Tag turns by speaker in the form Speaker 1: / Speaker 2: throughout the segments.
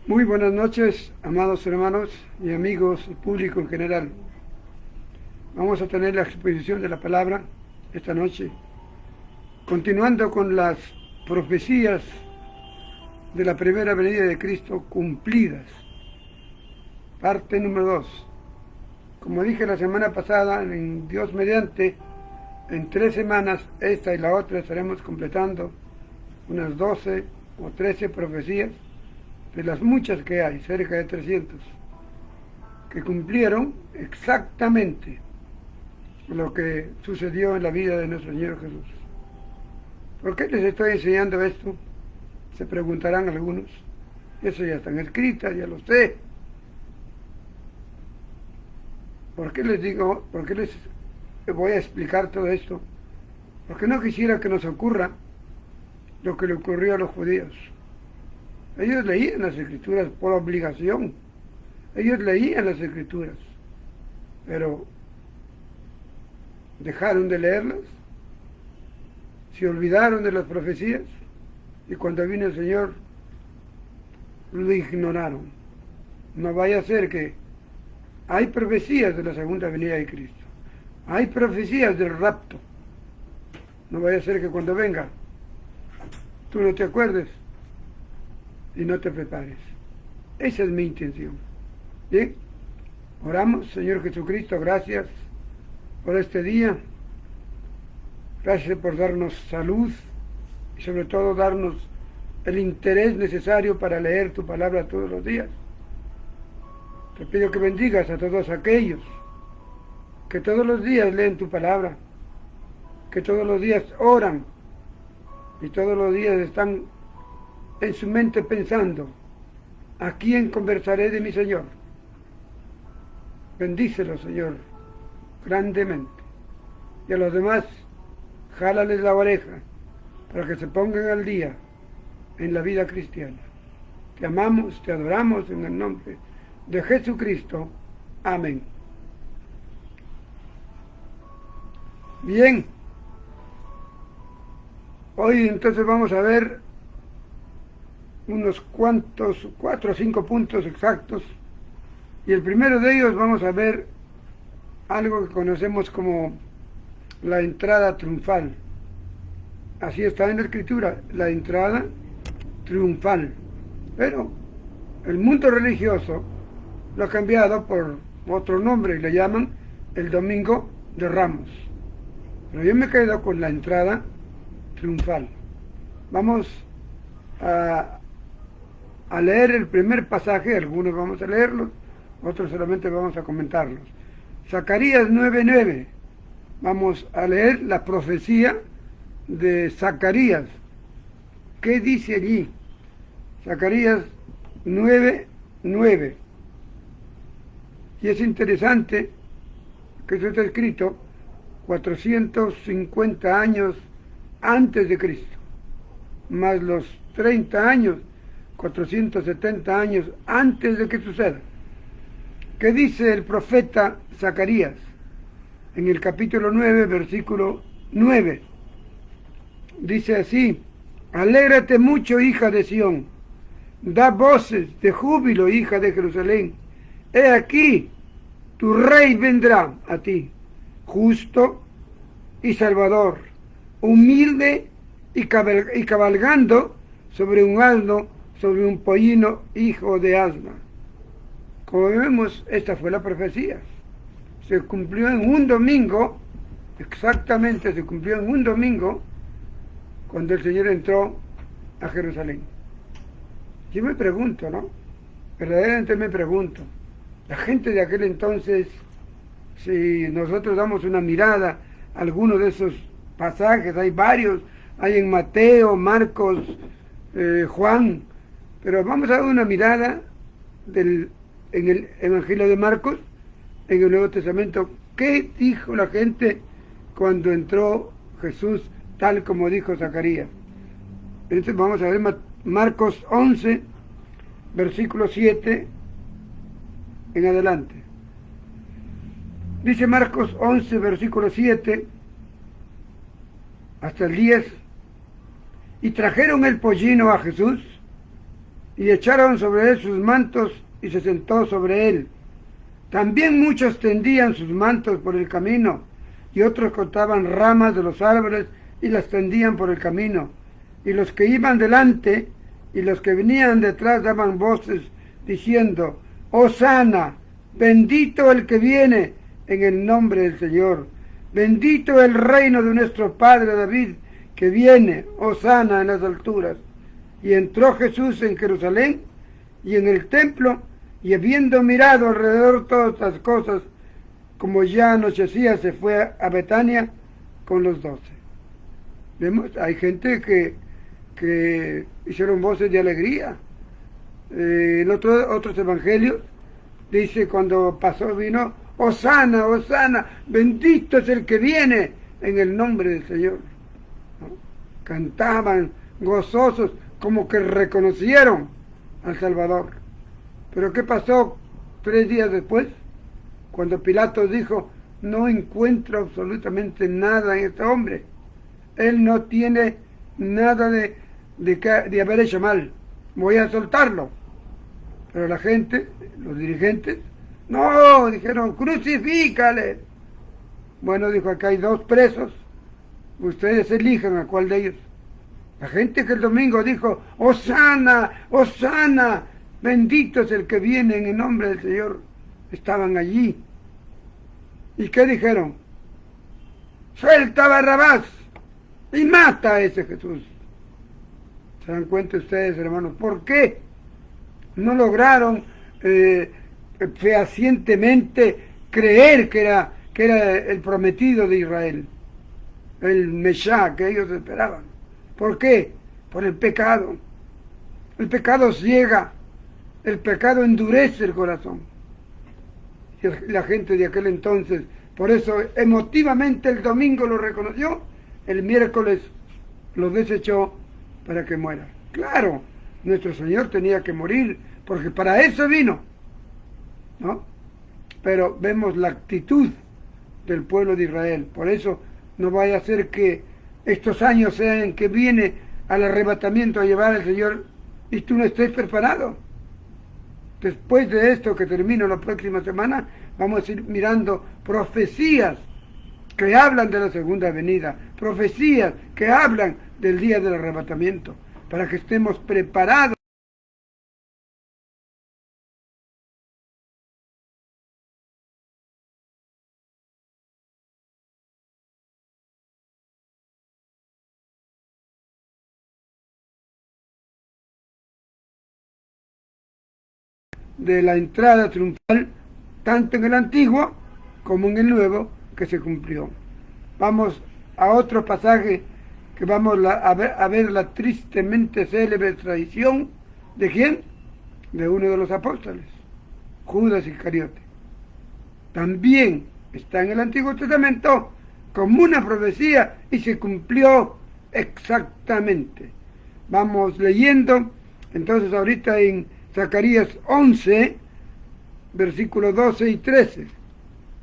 Speaker 1: Muy buenas noches, amados hermanos y amigos y público en general. Vamos a tener la exposición de la palabra esta noche, continuando con las profecías de la primera venida de Cristo cumplidas. Parte número 2. Como dije la semana pasada, en Dios mediante, en 3 semanas, esta y la otra, estaremos completando unas 12 o 13 profecías de las muchas que hay, cerca de 300, que cumplieron exactamente lo que sucedió en la vida de nuestro Señor Jesús. ¿Por qué les estoy enseñando esto? Se preguntarán algunos. Eso ya están escritas, ya lo sé. ¿Por qué les digo, por qué les voy a explicar todo esto? Porque no quisiera que nos ocurra lo que le ocurrió a los judíos. Ellos leían las escrituras por obligación. Ellos leían las escrituras, pero dejaron de leerlas, se olvidaron de las profecías y cuando vino el Señor lo ignoraron. No vaya a ser que hay profecías de la segunda venida de Cristo, hay profecías del rapto. No vaya a ser que cuando venga tú no te acuerdes y no te prepares. Esa es mi intención. Bien, oramos. Señor Jesucristo, gracias por este día. Gracias por darnos salud y sobre todo darnos el interés necesario para leer tu palabra todos los días. Te pido que bendigas a todos aquellos que todos los días leen tu palabra, que todos los días oran y todos los días están en su mente pensando: ¿a quién conversaré de mi Señor? Bendícelo, Señor, grandemente. Y a los demás, jálales la oreja para que se pongan al día en la vida cristiana. Te amamos, te adoramos en el nombre de Jesucristo. Amén. Bien. Hoy entonces vamos a ver unos cuantos, 4 o 5 puntos exactos, y el primero de ellos vamos a ver algo que conocemos como la entrada triunfal. Así está en la escritura, la entrada triunfal, pero el mundo religioso lo ha cambiado por otro nombre y le llaman el Domingo de Ramos, pero yo me quedo con la entrada triunfal. Vamos a leer el primer pasaje, algunos vamos a leerlos, otros solamente vamos a comentarlos. Zacarías 9:9. Vamos a leer la profecía de Zacarías. ¿Qué dice allí? Zacarías 9:9. Y es interesante que eso está escrito 450 años antes de Cristo, más los 30 años, 470 años antes de que suceda. ¿Qué dice el profeta Zacarías? En el capítulo 9, versículo 9. Dice así: alégrate mucho, hija de Sión, da voces de júbilo, hija de Jerusalén. He aquí, tu rey vendrá a ti, justo y salvador, humilde y cabalgando sobre un asno, sobre un pollino, hijo de asna. Como vemos, esta fue la profecía. Se cumplió en un domingo, exactamente se cumplió en un domingo, cuando el Señor entró a Jerusalén. Yo me pregunto, ¿no? Verdaderamente me pregunto, la gente de aquel entonces, si nosotros damos una mirada a alguno de esos pasajes, hay varios, hay en Mateo, Marcos, Juan, pero vamos a dar una mirada en el Evangelio de Marcos, en el Nuevo Testamento. ¿Qué dijo la gente cuando entró Jesús, tal como dijo Zacarías? Entonces vamos a ver Marcos 11, versículo 7 en adelante. Dice Marcos 11, versículo 7 hasta el 10: y trajeron el pollino a Jesús y echaron sobre él sus mantos y se sentó sobre él. También muchos tendían sus mantos por el camino y otros cortaban ramas de los árboles y las tendían por el camino. Y los que iban delante y los que venían detrás daban voces diciendo: Hosana, bendito el que viene en el nombre del Señor. Bendito el reino de nuestro padre David, que viene, Hosana en las alturas. Y entró Jesús en Jerusalén y en el templo, y habiendo mirado alrededor todas las cosas, como ya anochecía, se fue a Betania con los 12. ¿Vemos? Hay gente que hicieron voces de alegría. En otros evangelios dice, cuando pasó, vino: Hosana, Hosana, bendito es el que viene en el nombre del Señor. ¿No? Cantaban gozosos, como que reconocieron al Salvador. Pero ¿qué pasó 3 días después? Cuando Pilato dijo: no encuentro absolutamente nada en este hombre. Él no tiene nada de haber hecho mal. Voy a soltarlo. Pero la gente, los dirigentes, no, dijeron: crucifícale. Bueno, dijo: acá hay 2 presos. Ustedes elijan a cuál de ellos. La gente que el domingo dijo: Hosana, Hosana, bendito es el que viene en el nombre del Señor, estaban allí. ¿Y qué dijeron? Suelta a Barrabás y mata a ese Jesús. ¿Se dan cuenta ustedes, hermanos? ¿Por qué no lograron fehacientemente creer que era el prometido de Israel, el Mesías que ellos esperaban? ¿Por qué? Por el pecado. El pecado ciega, el pecado endurece el corazón. Y la gente de aquel entonces, por eso emotivamente el domingo lo reconoció, el miércoles lo desechó para que muera. Claro, nuestro Señor tenía que morir, porque para eso vino, ¿no? Pero vemos la actitud del pueblo de Israel. Por eso no vaya a ser que estos años sean que viene al arrebatamiento a llevar al Señor y tú no estés preparado. Después de esto que termino la próxima semana, vamos a ir mirando profecías que hablan de la segunda venida, profecías que hablan del día del arrebatamiento, para que estemos preparados. De la entrada triunfal, tanto en el Antiguo como en el Nuevo, que se cumplió. Vamos a otro pasaje que vamos a ver la tristemente célebre traición. ¿De quién? De uno de los apóstoles, Judas Iscariote. También está en el Antiguo Testamento como una profecía y se cumplió exactamente. Vamos leyendo entonces ahorita en Zacarías 11, versículos 12 y 13.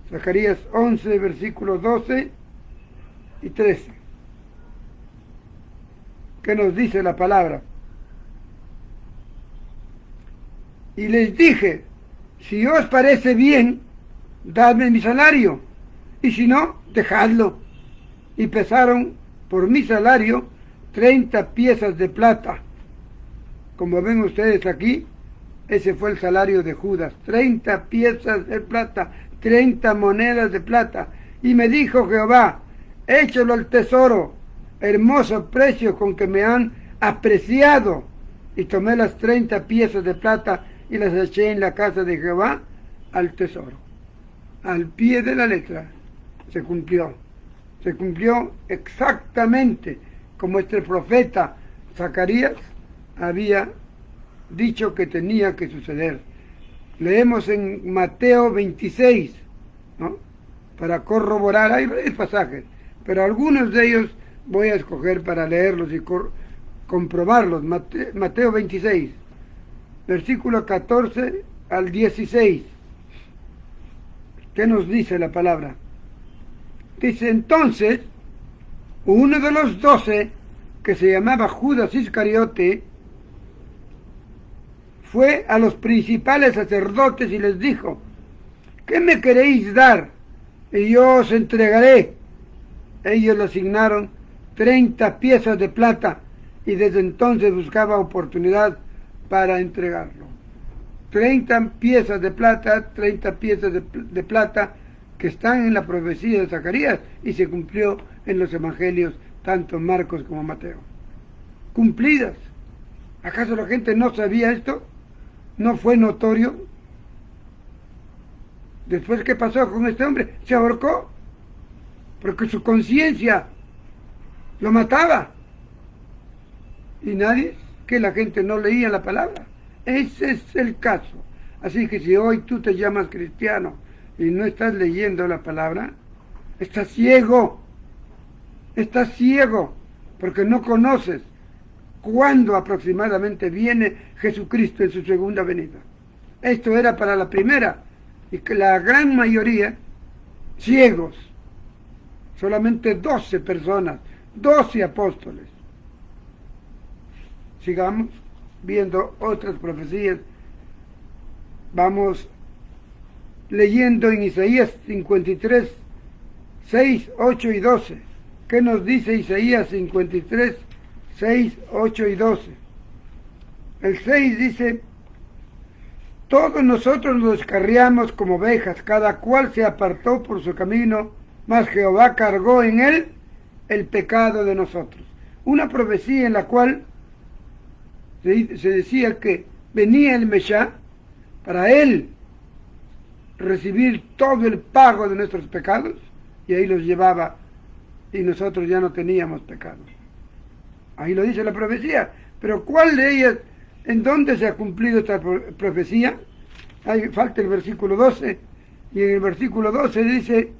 Speaker 1: Zacarías 11, versículos 12 y 13. ¿Qué nos dice la palabra? Y les dije: si os parece bien, dadme mi salario, y si no, dejadlo. Y pesaron por mi salario 30 piezas de plata. Como ven ustedes aquí, ese fue el salario de Judas: 30 piezas de plata, 30 monedas de plata. Y me dijo Jehová: échalo al tesoro, hermoso precio con que me han apreciado. Y tomé las 30 piezas de plata y las eché en la casa de Jehová al tesoro. Al pie de la letra se cumplió. Se cumplió exactamente como este profeta Zacarías había dicho que tenía que suceder. Leemos en Mateo 26, ¿no? Para corroborar, hay varios pasajes, pero algunos de ellos voy a escoger para leerlos y comprobarlos. Mateo 26, versículo 14 al 16. ¿Qué nos dice la palabra? Dice: entonces, uno de los 12, que se llamaba Judas Iscariote, fue a los principales sacerdotes y les dijo: ¿qué me queréis dar? Y yo os entregaré. Ellos le asignaron 30 piezas de plata y desde entonces buscaba oportunidad para entregarlo. 30 piezas de plata, 30 piezas de plata que están en la profecía de Zacarías y se cumplió en los evangelios, tanto Marcos como Mateo. Cumplidas. ¿Acaso la gente no sabía esto? ¿No fue notorio? Después, ¿qué pasó con este hombre? Se ahorcó, porque su conciencia lo mataba. Y nadie, que la gente no leía la palabra. Ese es el caso. Así que si hoy tú te llamas cristiano y no estás leyendo la palabra, estás ciego. Estás ciego, porque no conoces cuándo aproximadamente viene Jesucristo en su segunda venida. Esto era para la primera, y que la gran mayoría, ciegos. Solamente 12 personas, 12 apóstoles. Sigamos viendo otras profecías. Vamos leyendo en Isaías 53, 6, 8 y 12. ¿Qué nos dice Isaías 53, 6, 8 y 12? El 6 dice: todos nosotros nos descarriamos como ovejas, cada cual se apartó por su camino, mas Jehová cargó en él el pecado de nosotros. Una profecía en la cual se decía que venía el Mesías para él recibir todo el pago de nuestros pecados, y ahí los llevaba y nosotros ya no teníamos pecado. Ahí lo dice la profecía. Pero ¿cuál de ellas, en dónde se ha cumplido esta profecía? Ahí falta el versículo 12, y en el versículo 12 dice: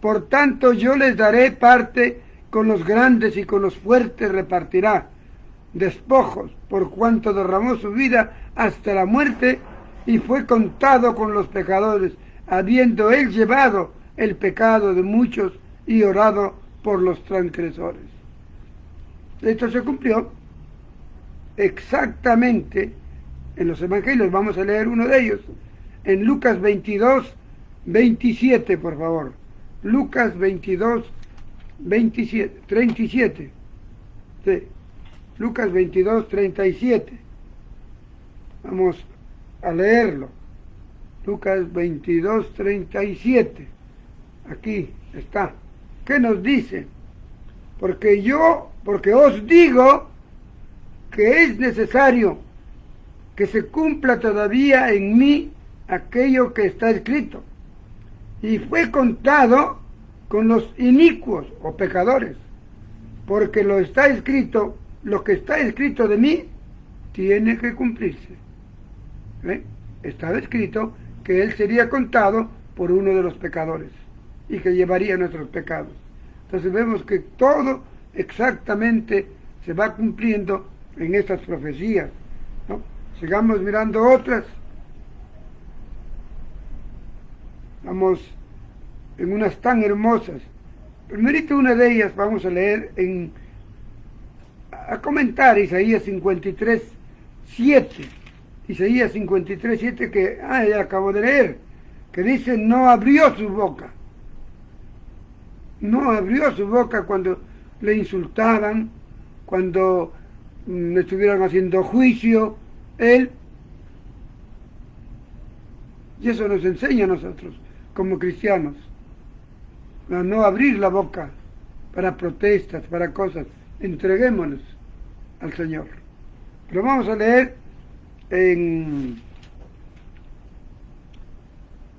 Speaker 1: por tanto yo les daré parte, con los grandes y con los fuertes repartirá despojos, por cuanto derramó su vida hasta la muerte y fue contado con los pecadores, habiendo él llevado el pecado de muchos y orado por los transgresores. Esto se cumplió exactamente en los evangelios. Vamos a leer uno de ellos en Lucas 22, 27, por favor. Lucas 22, 27, 37. Sí. Lucas 22, 37. Vamos a leerlo. Lucas 22, 37. Aquí está. ¿Qué nos dice? Porque os digo que es necesario que se cumpla todavía en mí aquello que está escrito. Y fue contado con los inicuos o pecadores, porque lo que está escrito de mí tiene que cumplirse. Estaba escrito que él sería contado por uno de los pecadores y que llevaría nuestros pecados. Entonces vemos que todo exactamente se va cumpliendo en estas profecías, ¿no? Sigamos mirando otras. Vamos en unas tan hermosas. Primerito una de ellas vamos a leer a comentar Isaías 53, 7. Isaías 53, 7 que ya acabo de leer, que dice: no abrió su boca. No abrió su boca cuando le insultaban, cuando le estuvieran haciendo juicio, él. Y eso nos enseña a nosotros, como cristianos, a no abrir la boca para protestas, para cosas. Entreguémonos al Señor. Pero vamos a leer en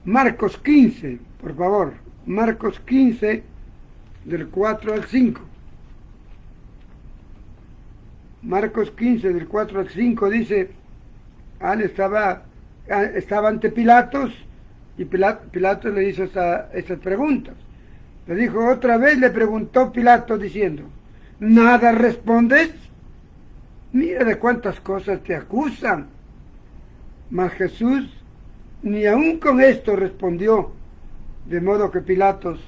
Speaker 1: Marcos 15, por favor. Marcos 15, del 4 al 5. Marcos 15, del 4 al 5 dice: estaba ante Pilatos, y Pilatos le hizo estas preguntas. Le dijo, otra vez le preguntó Pilatos diciendo: ¿nada respondes? Mira de cuántas cosas te acusan. Mas Jesús ni aun con esto respondió, de modo que Pilatos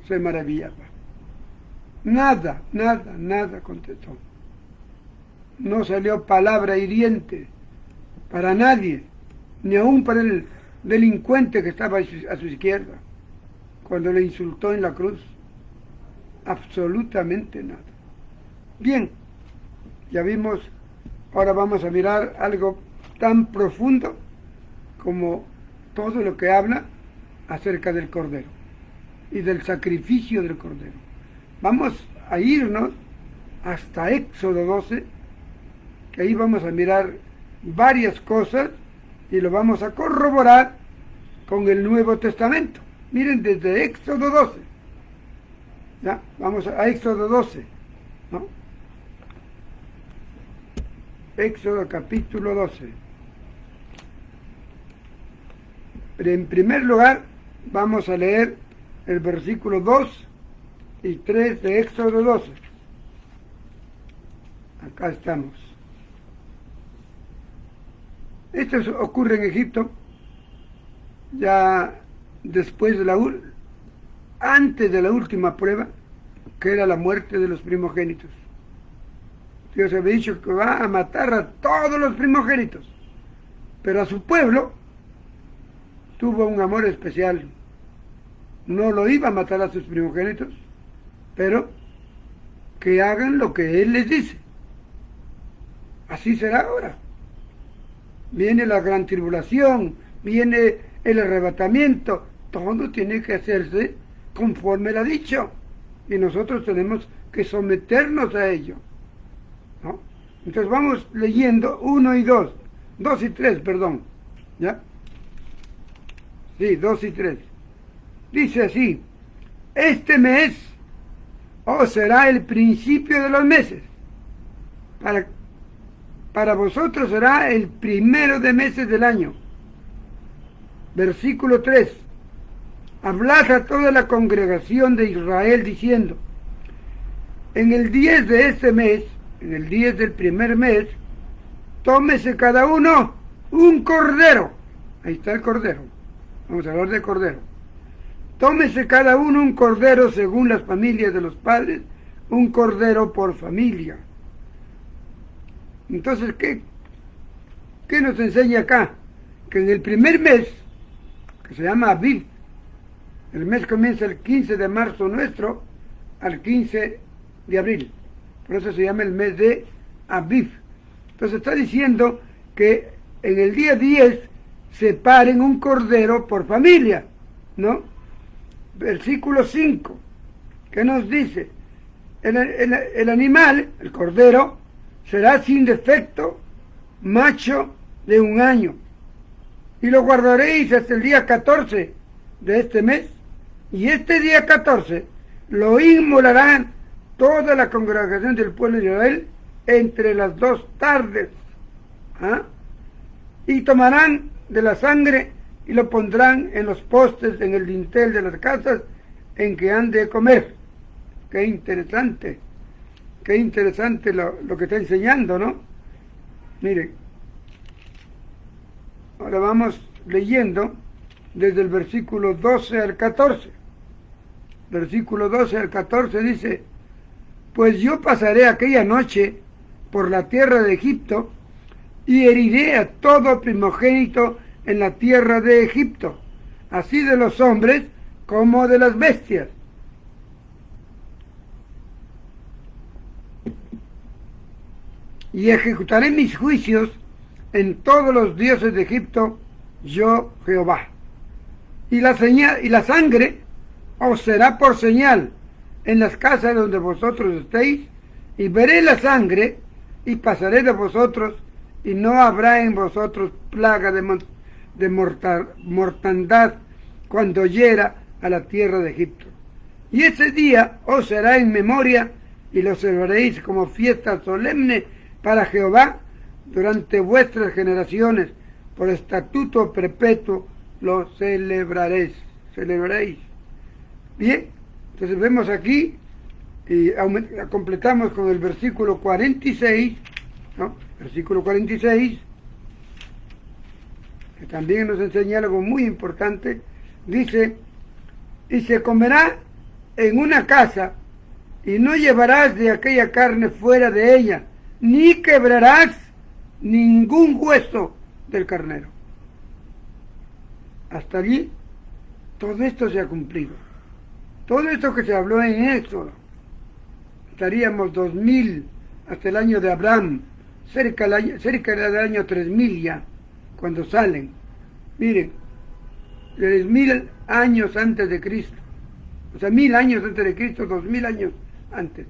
Speaker 1: se maravillaba. Nada contestó. No salió palabra hiriente para nadie, ni aún para el delincuente que estaba a su izquierda, cuando le insultó en la cruz. Absolutamente nada. Bien, ya vimos, ahora vamos a mirar algo tan profundo como todo lo que habla acerca del Cordero y del sacrificio del Cordero. Vamos a irnos hasta Éxodo 12, que ahí vamos a mirar varias cosas y lo vamos a corroborar con el Nuevo Testamento. Miren, desde Éxodo 12, ¿ya? Vamos a Éxodo 12, ¿no? Éxodo capítulo 12. En primer lugar, vamos a leer el versículo 2 y 3 de Éxodo 12. Acá estamos. Esto ocurre en Egipto, ya después de antes de la última prueba, que era la muerte de los primogénitos. Dios había dicho que va a matar a todos los primogénitos, pero a su pueblo tuvo un amor especial. No lo iba a matar a sus primogénitos, pero que hagan lo que Él les dice. Así será ahora. Viene la gran tribulación, viene el arrebatamiento, todo tiene que hacerse conforme Él ha dicho, y nosotros tenemos que someternos a ello, ¿no? Entonces vamos leyendo 1 y 2 y 3, perdón, ¿ya? Sí, 2 y 3. Dice así: este mes os será el principio de los meses. Para vosotros será el primero de meses del año. Versículo 3. Hablad a toda la congregación de Israel diciendo: en el 10 de este mes, en el 10 del primer mes, tómese cada uno un cordero. Ahí está el cordero. Vamos a hablar de cordero. Tómese cada uno un cordero según las familias de los padres, un cordero por familia. Entonces, ¿qué nos enseña acá? Que en el primer mes, que se llama Aviv, el mes comienza el 15 de marzo nuestro al 15 de abril. Por eso se llama el mes de Aviv. Entonces está diciendo que en el día 10 separen un cordero por familia, ¿no? Versículo 5, que nos dice: el animal, el cordero, será sin defecto, macho de 1 año, y lo guardaréis hasta el día 14 de este mes, y este día 14 lo inmolarán toda la congregación del pueblo de Israel entre las 2 tardes, ¿ah? Y tomarán de la sangre y lo pondrán en los postes, en el dintel de las casas en que han de comer. Qué interesante lo que está enseñando, ¿no? Miren, ahora vamos leyendo desde el versículo 12 al 14. Versículo 12 al 14 dice: pues yo pasaré aquella noche por la tierra de Egipto y heriré a todo primogénito en la tierra de Egipto, así de los hombres como de las bestias. Y ejecutaré mis juicios en todos los dioses de Egipto, yo Jehová. Y la sangre os será por señal en las casas donde vosotros estéis, y veré la sangre, y pasaré de vosotros, y no habrá en vosotros plaga de mortandad cuando hiera a la tierra de Egipto. Y ese día os será en memoria, y lo celebraréis como fiesta solemne para Jehová durante vuestras generaciones, por estatuto perpetuo lo celebraréis. Bien, entonces vemos aquí, y completamos con el versículo 46, ¿no? Versículo 46, que también nos enseña algo muy importante. Dice: y se comerá en una casa, y no llevarás de aquella carne fuera de ella, ni quebrarás ningún hueso del carnero. Hasta allí, todo esto se ha cumplido. Todo esto que se habló en Éxodo, estaríamos 2000 hasta el año de Abraham, cerca del año 3000 ya, cuando salen. Miren, 3000 años antes de Cristo, o sea, 1000 años antes de Cristo, 2000 años antes,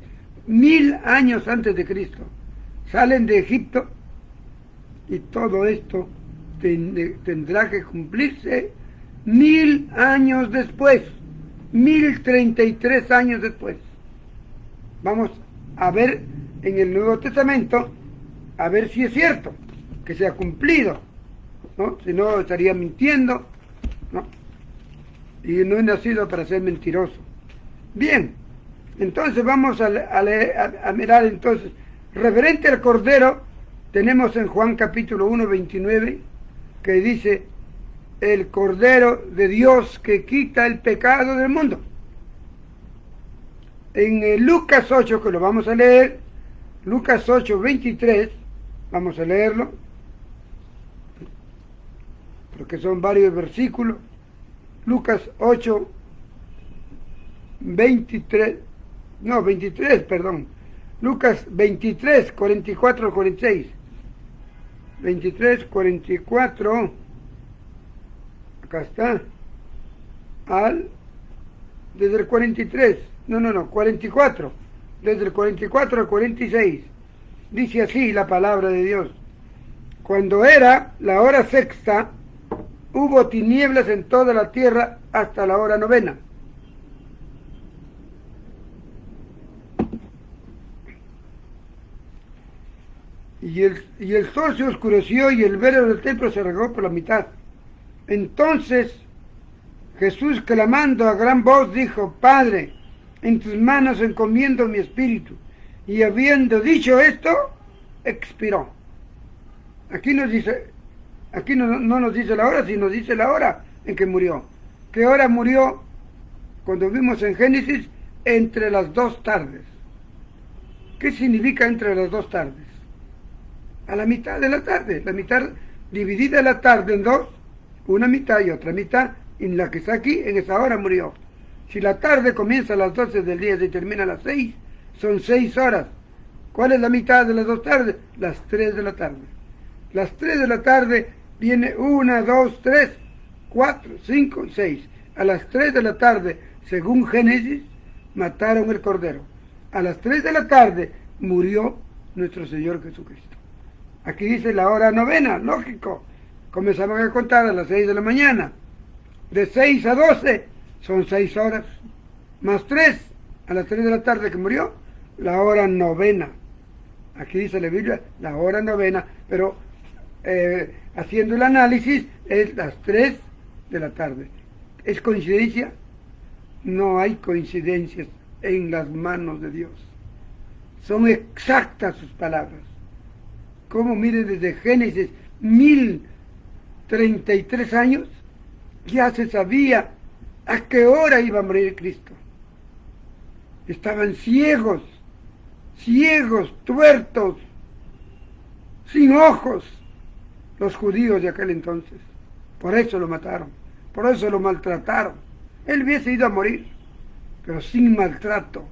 Speaker 1: 1000 años antes de Cristo, salen de Egipto y todo esto tendrá que cumplirse 1000 años después, 1033 años después. Vamos a ver en el Nuevo Testamento, a ver si es cierto que se ha cumplido, ¿no? Si no, estaría mintiendo, ¿no? Y no he nacido para ser mentiroso. Bien, entonces vamos a mirar entonces, referente al Cordero, tenemos en Juan capítulo 1, 29, que dice, el Cordero de Dios que quita el pecado del mundo. En Lucas 8, que lo vamos a leer, Lucas 8, 23, vamos a leerlo, porque son varios versículos. Lucas 8, 23, Lucas 23, 44, 46. 23, 44, acá está, desde el 43, 44, desde el 44 al 46, dice así la palabra de Dios. Cuando era la hora sexta, hubo tinieblas en toda la tierra hasta la hora novena. Y el sol se oscureció y el velo del templo se regó por la mitad. Entonces Jesús, clamando a gran voz, dijo, Padre, en tus manos encomiendo mi espíritu. Y habiendo dicho esto, expiró. Aquí nos dice, aquí no nos dice la hora, sino dice la hora en que murió. ¿Qué hora murió? Cuando vimos en Génesis, entre las 2 tardes. ¿Qué significa entre las 2 tardes? A la mitad de la tarde, la mitad dividida la tarde en 2, una mitad y otra mitad, en la que está aquí, en esa hora murió. Si la tarde comienza a las 12 del día y termina a las 6, son 6 horas. ¿Cuál es la mitad de las 2 tardes? Las 3 de la tarde. Las 3 de la tarde viene 1, 2, 3, 4, 5 y 6. A las 3 de la tarde, según Génesis, mataron el Cordero. A las 3 de la tarde murió nuestro Señor Jesucristo. Aquí dice la hora novena, lógico. Comenzamos a contar a las 6 de la mañana. De 6 a 12 son 6 horas. Más 3, a las 3 de la tarde que murió, la hora novena. Aquí dice la Biblia, la hora novena, pero haciendo el análisis es las 3 de la tarde. ¿Es coincidencia? No hay coincidencias en las manos de Dios. Son exactas sus palabras. Como miren, desde Génesis 1033 años, ya se sabía a qué hora iba a morir Cristo. Estaban ciegos, tuertos, sin ojos, los judíos de aquel entonces. Por eso lo mataron, por eso lo maltrataron. Él hubiese ido a morir, pero sin maltrato.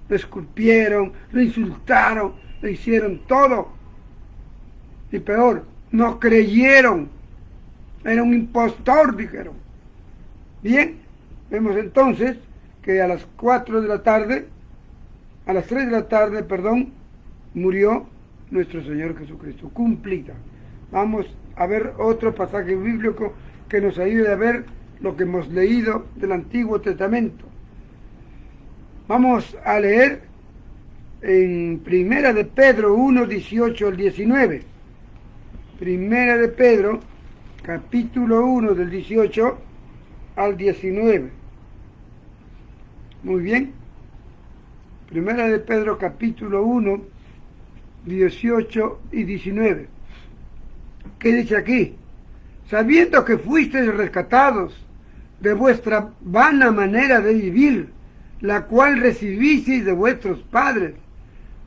Speaker 1: Lo escupieron, lo insultaron, le hicieron todo. Y peor, no creyeron. Era un impostor, dijeron. Bien, vemos entonces que a las 4 de la tarde, a las 3 de la tarde, murió nuestro Señor Jesucristo, cumplida. Vamos a ver otro pasaje bíblico que nos ayude a ver lo que hemos leído del Antiguo Testamento. Vamos a leer en Primera de Pedro 1, 18 al 19. Primera de Pedro, capítulo 1, del 18 al 19. Muy bien. Primera de Pedro, capítulo 1, 18 y 19. ¿Qué dice aquí? Sabiendo que fuisteis rescatados de vuestra vana manera de vivir, la cual recibisteis de vuestros padres,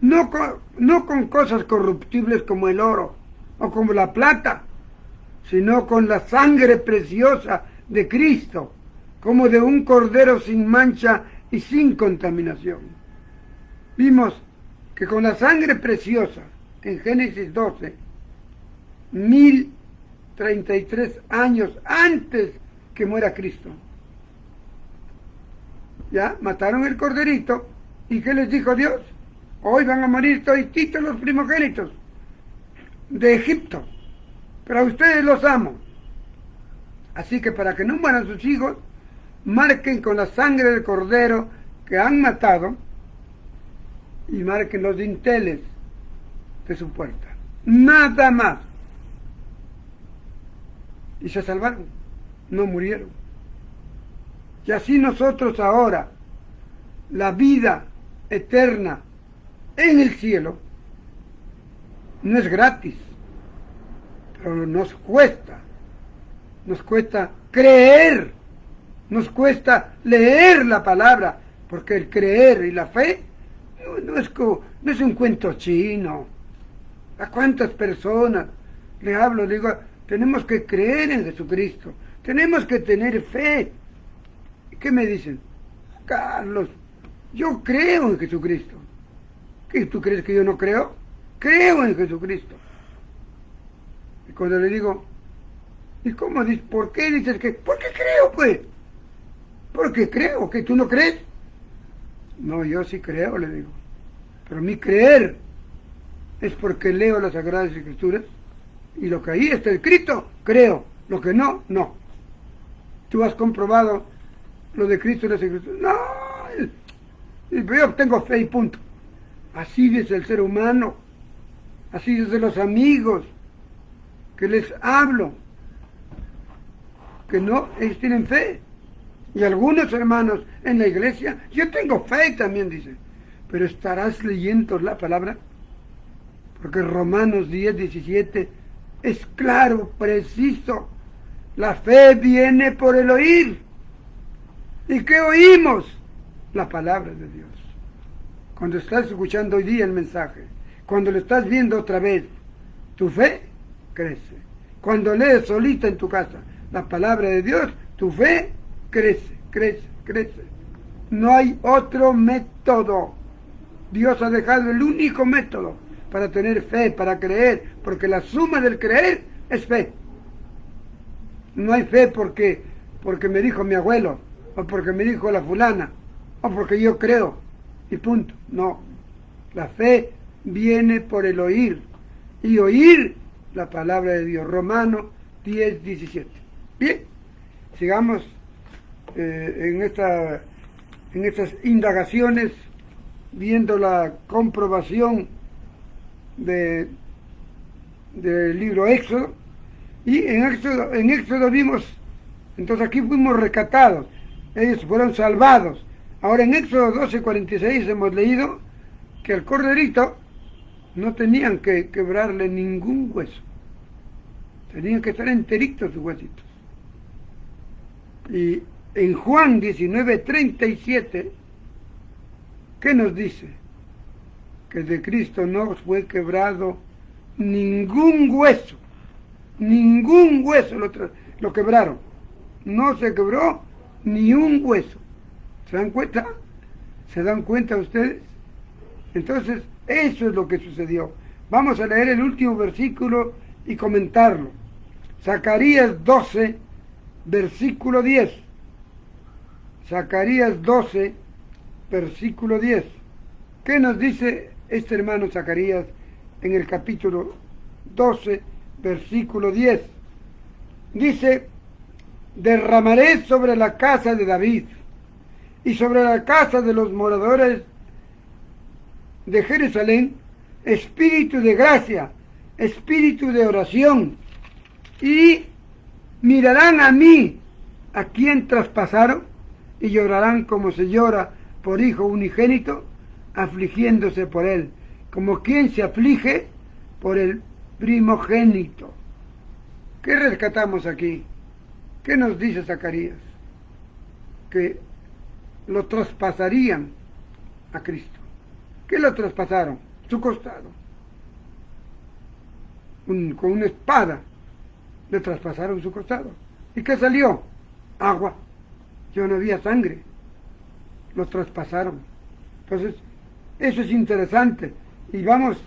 Speaker 1: no con cosas corruptibles como el oro, o como la plata, sino con la sangre preciosa de Cristo, como de un cordero sin mancha y sin contaminación. Vimos que con la sangre preciosa, en Génesis 12, 1033 años antes que muera Cristo, ya mataron el corderito. ¿Y qué les dijo Dios? Hoy van a morir todititos los primogénitos de Egipto, pero a ustedes los amo. Así que para que no mueran sus hijos, marquen con la sangre del cordero que han matado y marquen los dinteles de su puerta. Nada más. Y se salvaron, no murieron. Y así nosotros ahora, la vida eterna en el cielo, no es gratis, pero nos cuesta creer, nos cuesta leer la palabra, porque el creer y la fe no es un cuento chino. ¿A cuántas personas le hablo? Le digo, tenemos que creer en Jesucristo, tenemos que tener fe. ¿Qué me dicen? Carlos, yo creo en Jesucristo. ¿Qué, tú crees que yo no creo? Creo en Jesucristo. Y cuando le digo, ¿y cómo dices? ¿Por qué dices que? Porque creo, pues. Porque creo, ¿que tú no crees? No, yo sí creo, le digo. Pero mi creer es porque leo las Sagradas Escrituras y lo que ahí está escrito, creo. Lo que no, no. ¿Tú has comprobado lo de Cristo en las Escrituras? No, yo tengo fe y punto. Así es el ser humano, así es de los amigos que les hablo, que no, ellos tienen fe. Y algunos hermanos en la iglesia, yo tengo fe también, dice, pero ¿estarás leyendo la palabra? Porque Romanos 10:17 es claro, preciso. La fe viene por el oír. ¿Y qué oímos? La palabra de Dios. Cuando estás escuchando hoy día el mensaje, cuando lo estás viendo otra vez, tu fe crece. Cuando lees solita en tu casa la palabra de Dios, tu fe crece, crece, crece. No hay otro método. Dios ha dejado el único método para tener fe, para creer, porque la suma del creer es fe. No hay fe porque me dijo mi abuelo, o porque me dijo la fulana, o porque yo creo, y punto. No, la fe viene por el oír, y oír la palabra de Dios. Romanos 10:17. Bien, sigamos en estas indagaciones, viendo la comprobación del libro Éxodo. Y en Éxodo vimos, entonces aquí fuimos rescatados, ellos fueron salvados. Ahora en Éxodo 12:46 hemos leído que al corderito no tenían que quebrarle ningún hueso, tenían que estar enteritos sus huesitos. Y en Juan 19:37, ¿qué nos dice? Que de Cristo no fue quebrado ningún hueso lo quebraron, no se quebró ni un hueso. ¿Se dan cuenta? ¿Se dan cuenta ustedes? Entonces, eso es lo que sucedió. Vamos a leer el último versículo y comentarlo. Zacarías 12, versículo 10. Zacarías 12, versículo 10. ¿Qué nos dice este hermano Zacarías en el capítulo 12, versículo 10? Dice, derramaré sobre la casa de David y sobre la casa de los moradores de Jerusalén espíritu de gracia, espíritu de oración, y mirarán a mí, a quien traspasaron, y llorarán como se llora por hijo unigénito, afligiéndose por él, como quien se aflige por el primogénito. ¿Qué rescatamos aquí? ¿Qué nos dice Zacarías? Que lo traspasarían a Cristo. ¿Qué lo traspasaron? Su costado. con una espada, le traspasaron su costado. ¿Y qué salió? Agua. Ya no había sangre. Lo traspasaron. Entonces, eso es interesante. Y vamos,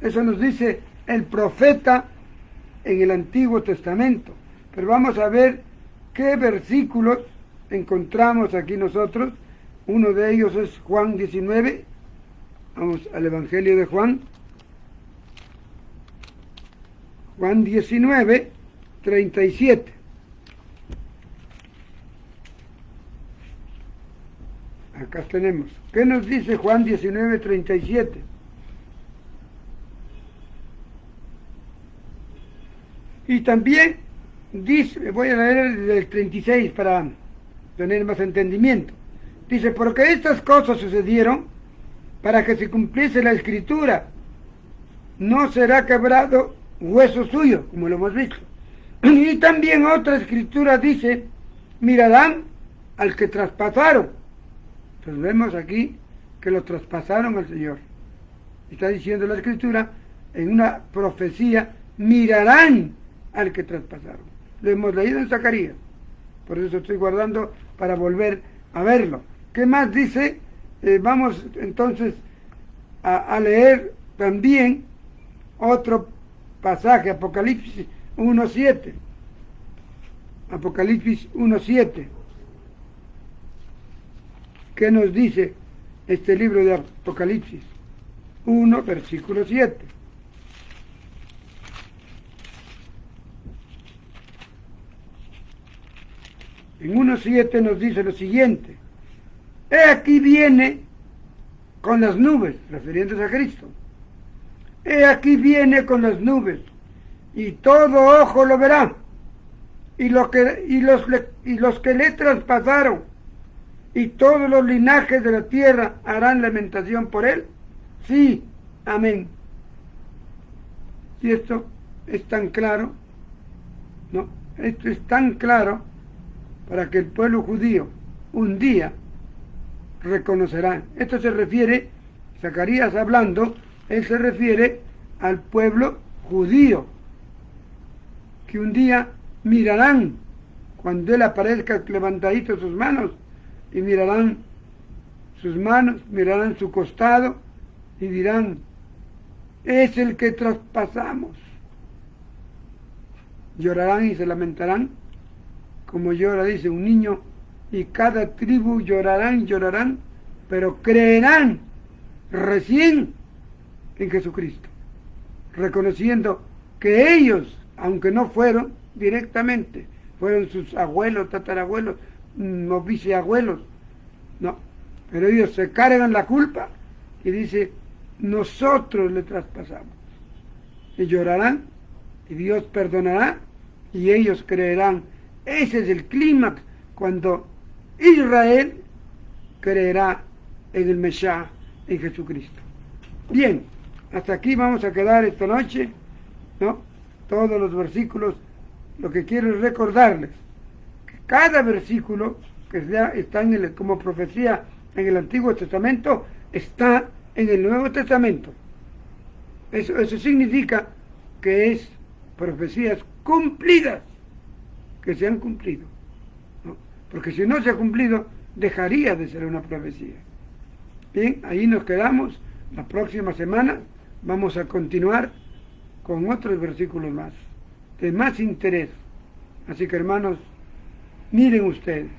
Speaker 1: eso nos dice el profeta en el Antiguo Testamento. Pero vamos a ver qué versículos encontramos aquí nosotros. Uno de ellos es Juan 19. Vamos al Evangelio de Juan. Juan 19, 37. Acá tenemos. ¿Qué nos dice Juan 19, 37? Y también dice, voy a leer el 36 para tener más entendimiento. Dice, porque estas cosas sucedieron para que se cumpliese la escritura. No será quebrado hueso suyo, como lo hemos visto. Y también otra escritura dice, mirarán al que traspasaron. Entonces vemos aquí que lo traspasaron al Señor. Está diciendo la escritura, en una profecía, mirarán al que traspasaron. Lo hemos leído en Zacarías. Por eso estoy guardando para volver a verlo. ¿Qué más dice? Vamos entonces a leer también otro pasaje, Apocalipsis 1.7. Apocalipsis 1.7. ¿Qué nos dice este libro de Apocalipsis? 1, versículo 7. En 1.7 nos dice lo siguiente. He aquí viene con las nubes, refiriéndose a Cristo. He aquí viene con las nubes, y todo ojo lo verá, y los que le traspasaron, y todos los linajes de la tierra harán lamentación por él. Sí, amén. Y esto es tan claro, ¿no? Esto es tan claro para que el pueblo judío un día reconocerá. Esto se refiere, Zacarías hablando, él se refiere al pueblo judío, que un día mirarán, cuando él aparezca levantadito sus manos, y mirarán sus manos, mirarán su costado, y dirán, es el que traspasamos. Llorarán y se lamentarán, como llora, dice, un niño, y cada tribu llorarán, pero creerán recién en Jesucristo, reconociendo que ellos, aunque no fueron directamente, fueron sus abuelos, tatarabuelos, no bisabuelos, no, pero ellos se cargan la culpa y dice, nosotros le traspasamos. Y llorarán, y Dios perdonará, y ellos creerán. Ese es el clímax, cuando Israel creerá en el Mesías, en Jesucristo. Bien, hasta aquí vamos a quedar esta noche, ¿no? Todos los versículos, lo que quiero es recordarles que cada versículo que está como profecía en el Antiguo Testamento está en el Nuevo Testamento. Eso significa que es profecías cumplidas, que se han cumplido, ¿no? Porque si no se ha cumplido, dejaría de ser una profecía. Bien, ahí nos quedamos. La próxima semana vamos a continuar con otros versículos más, de más interés. Así que, hermanos, miren ustedes,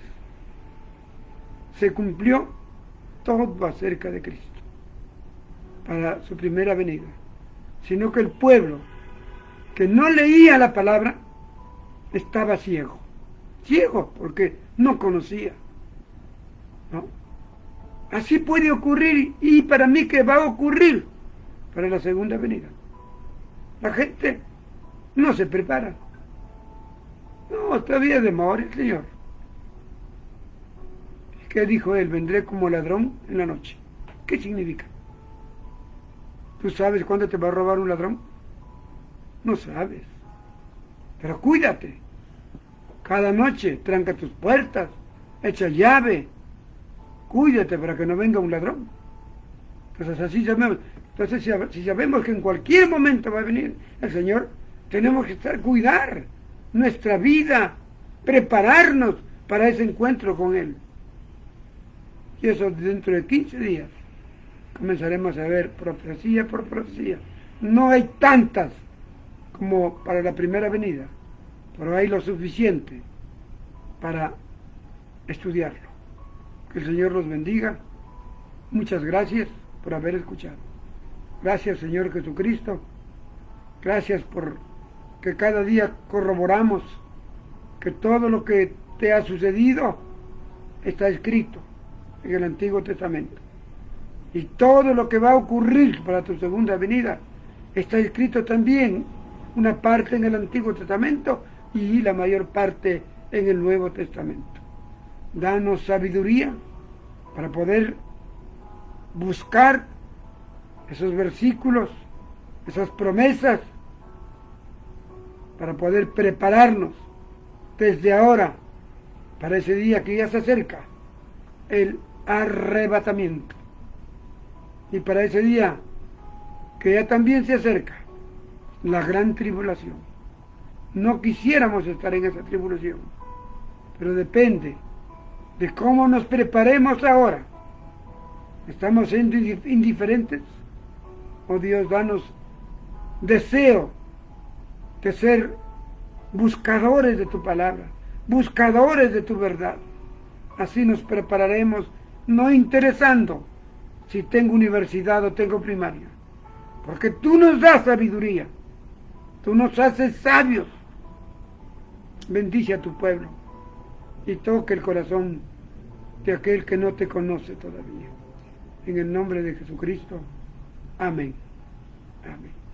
Speaker 1: se cumplió todo acerca de Cristo para su primera venida, sino que el pueblo que no leía la palabra estaba ciego porque no conocía, ¿no? Así puede ocurrir, y para mí que va a ocurrir para la segunda venida. La gente no se prepara. No, todavía demora el Señor. ¿Qué dijo él? Vendré como ladrón en la noche. ¿Qué significa? ¿Tú sabes cuándo te va a robar un ladrón? No sabes. Pero cuídate. Cada noche tranca tus puertas, echa llave. Cuídate para que no venga un ladrón. Entonces así sabemos. Entonces si sabemos que en cualquier momento va a venir el Señor, Tenemos que cuidar nuestra vida, prepararnos para ese encuentro con Él. Y eso dentro de 15 días comenzaremos a ver profecía por profecía. No hay tantas como para la primera venida, pero hay lo suficiente para estudiarlo. Que el Señor los bendiga. Muchas gracias por haber escuchado. Gracias, Señor Jesucristo. Gracias por que cada día corroboramos que todo lo que te ha sucedido está escrito en el Antiguo Testamento. Y todo lo que va a ocurrir para tu segunda venida está escrito también, una parte en el Antiguo Testamento y la mayor parte en el Nuevo Testamento. Danos sabiduría para poder buscar esos versículos, esas promesas, para poder prepararnos desde ahora para ese día que ya se acerca, el arrebatamiento. Y para ese día que ya también se acerca, la gran tribulación. No quisiéramos estar en esa tribulación, pero depende de cómo nos preparemos ahora. ¿Estamos siendo indiferentes? Oh Dios, danos deseo de ser buscadores de tu palabra, buscadores de tu verdad. Así nos prepararemos, no interesando si tengo universidad o tengo primaria, porque tú nos das sabiduría, tú nos haces sabios. Bendice a tu pueblo y toque el corazón de aquel que no te conoce todavía. En el nombre de Jesucristo. Amén. Amén.